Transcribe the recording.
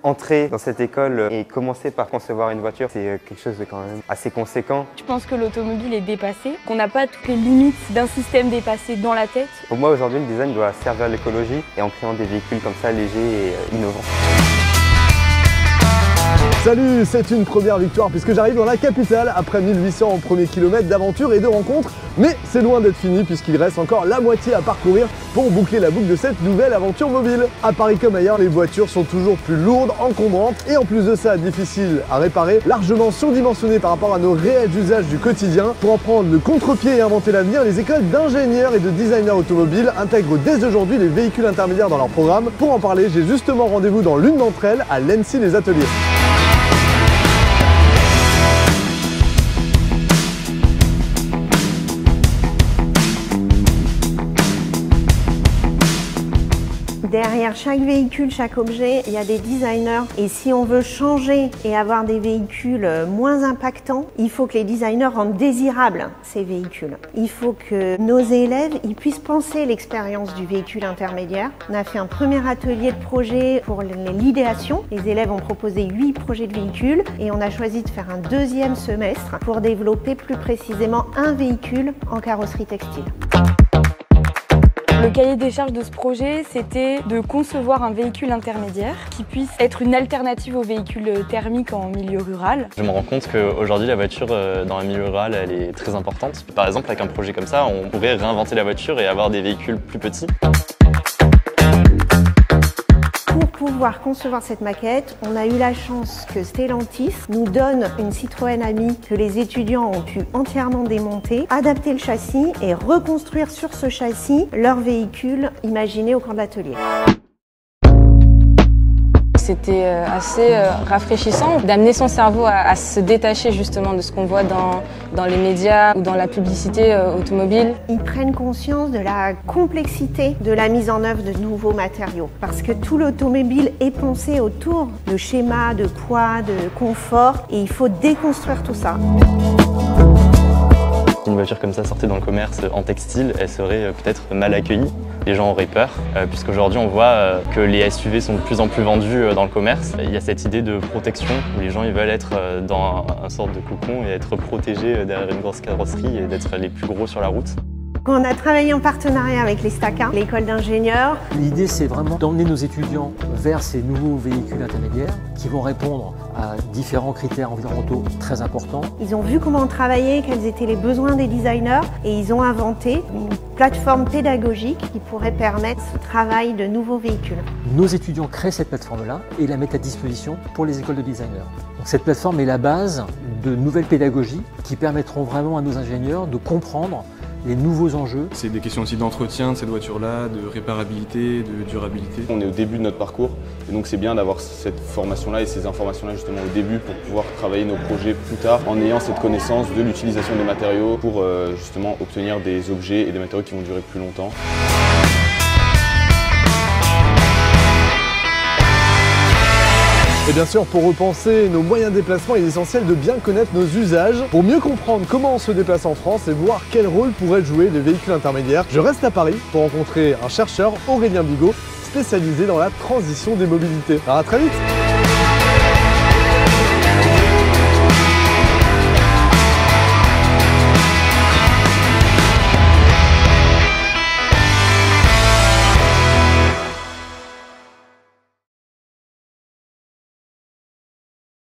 Entrer dans cette école et commencer par concevoir une voiture, c'est quelque chose de quand même assez conséquent. Je pense que l'automobile est dépassée, qu'on n'a pas toutes les limites d'un système dépassé dans la tête. Pour moi, aujourd'hui, le design doit servir à l'écologie et en créant des véhicules comme ça, légers et innovants. Salut, c'est une première victoire puisque j'arrive dans la capitale après 1800 premiers kilomètres d'aventure et de rencontres. Mais c'est loin d'être fini puisqu'il reste encore la moitié à parcourir pour boucler la boucle de cette nouvelle aventure mobile. À Paris comme ailleurs, les voitures sont toujours plus lourdes, encombrantes et en plus de ça, difficiles à réparer, largement surdimensionnées par rapport à nos réels usages du quotidien. Pour en prendre le contre-pied et inventer l'avenir, les écoles d'ingénieurs et de designers automobiles intègrent dès aujourd'hui les véhicules intermédiaires dans leur programme. Pour en parler, j'ai justement rendez-vous dans l'une d'entre elles, à l'ENSI Les Ateliers. Derrière chaque véhicule, chaque objet, il y a des designers. Et si on veut changer et avoir des véhicules moins impactants, il faut que les designers rendent désirables ces véhicules. Il faut que nos élèves ils puissent penser l'expérience du véhicule intermédiaire. On a fait un premier atelier de projet pour l'idéation. Les élèves ont proposé 8 projets de véhicules et on a choisi de faire un deuxième semestre pour développer plus précisément un véhicule en carrosserie textile. Le cahier des charges de ce projet, c'était de concevoir un véhicule intermédiaire qui puisse être une alternative aux véhicules thermiques en milieu rural. Je me rends compte qu'aujourd'hui, la voiture dans un milieu rural, elle est très importante. Par exemple, avec un projet comme ça, on pourrait réinventer la voiture et avoir des véhicules plus petits. Pour pouvoir concevoir cette maquette, on a eu la chance que Stellantis nous donne une Citroën Ami que les étudiants ont pu entièrement démonter, adapter le châssis et reconstruire sur ce châssis leur véhicule imaginé au cours de l'atelier. C'était assez rafraîchissant d'amener son cerveau à se détacher justement de ce qu'on voit dans les médias ou dans la publicité automobile. Ils prennent conscience de la complexité de la mise en œuvre de nouveaux matériaux parce que tout l'automobile est pensé autour de schémas, de poids, de confort et il faut déconstruire tout ça. Si une voiture comme ça sortait dans le commerce en textile, elle serait peut-être mal accueillie. Les gens auraient peur, puisqu'aujourd'hui on voit que les SUV sont de plus en plus vendus dans le commerce. Il y a cette idée de protection où les gens ils veulent être dans un sorte de cocon et être protégés derrière une grosse carrosserie et d'être les plus gros sur la route. On a travaillé en partenariat avec les STACA, l'école d'ingénieurs. L'idée, c'est vraiment d'emmener nos étudiants vers ces nouveaux véhicules intermédiaires qui vont répondre à différents critères environnementaux très importants. Ils ont vu comment on travaillait, quels étaient les besoins des designers et ils ont inventé une plateforme pédagogique qui pourrait permettre ce travail de nouveaux véhicules. Nos étudiants créent cette plateforme-là et la mettent à disposition pour les écoles de designers. Donc cette plateforme est la base de nouvelles pédagogies qui permettront vraiment à nos ingénieurs de comprendre les nouveaux enjeux. C'est des questions aussi d'entretien de cette voiture-là, de réparabilité, de durabilité. On est au début de notre parcours et donc c'est bien d'avoir cette formation-là et ces informations-là justement au début pour pouvoir travailler nos projets plus tard en ayant cette connaissance de l'utilisation des matériaux pour justement obtenir des objets et des matériaux qui vont durer plus longtemps. Et bien sûr, pour repenser nos moyens de déplacement, il est essentiel de bien connaître nos usages. Pour mieux comprendre comment on se déplace en France et voir quel rôle pourraient jouer les véhicules intermédiaires, je reste à Paris pour rencontrer un chercheur, Aurélien Bigot, spécialisé dans la transition des mobilités. Alors à très vite!